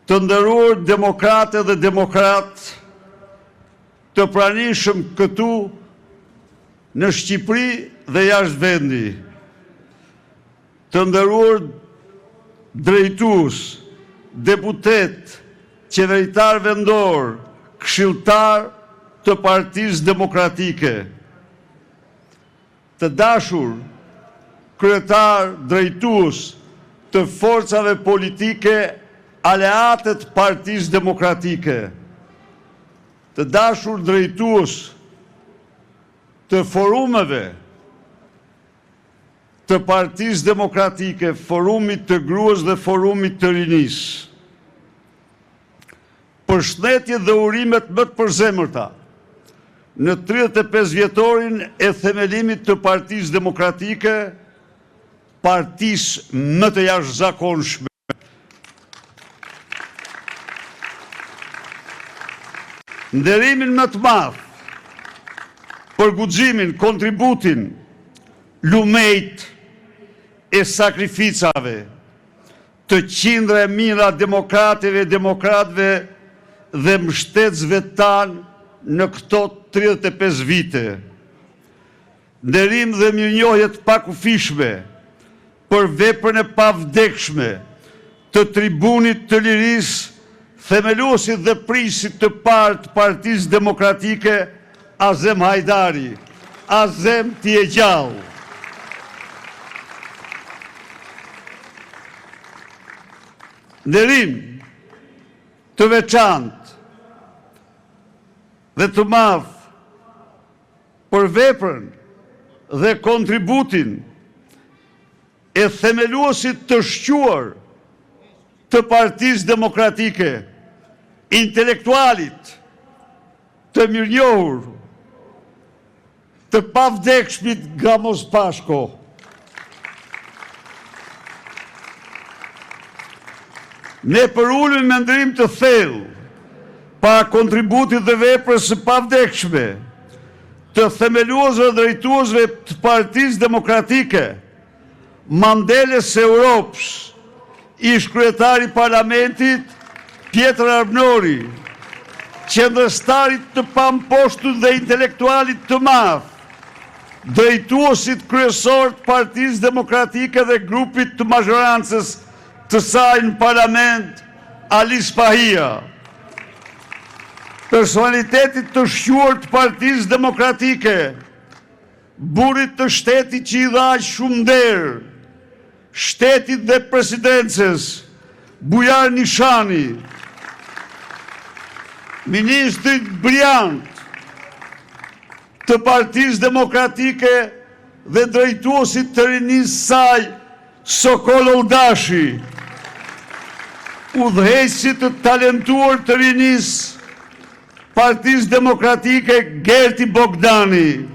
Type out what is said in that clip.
Të nderuar demokrate dhe demokrat, të pranishëm këtu në Shqipëri dhe jashtë vendi, të nderuar drejtues, deputet, qeveritar vendor, këshilltar të Partisë Demokratike, të dashur kryetar drejtues të forcave politike aleatët Partisë Demokratike, të dashur drejtues të forumeve të Partisë Demokratike, forumit të gruas dhe forumit të rinis. Përshëndetje dhe urimet më të përzemërta në 35 vjetorin e themelimit të Partisë Demokratike, partisë më të jashtëzakonshme. Nderimin më të madh për guximin, kontributin, lumejt e sakrificave të qindra e mijëra demokrateve, demokratëve dhe mbështetësve tanë në këto 35 vite. Nderim dhe mirënjohje të pakufishme për veprën e pavdekshme të tribunit të lirisë, themeluesit dhe prisit të parë të Partisë Demokratike, Azem Hajdari. Azem, ti je gjallë. Nderim të veçantë dhe të madh për veprën dhe kontributin e themeluesit të shquar të Partisë Demokratike, intelektualit të mirënjohur, të pavdekshmit Gamos Pashko. Ne përullëm me ndërim të thellë pa kontributit dhe veprës së pavdekshme të themeluesve dhe drejtuesve të Partisë Demokratike, Mandeles së Europës, ish kryetari parlamentit Pjetër Arbnori, qendrëstarit të pamposhtur dhe intelektualit të madh, drejtuesit kryesor të Partisë Demokratike dhe grupit të mazhorancës të saj në parlament, Alis Pahia, personalitetit të shquar të Partisë Demokratike, burit të shtetit që i dha shumë nder, shtetit dhe presidencës, Bujar Nishani, ministrit briljant të Partisë Demokratike dhe drejtuesit të rinisë saj, Sokol Oldashi, udhëheqësit të talentuar të rinisë Partisë Demokratike, Gerti Bogdani,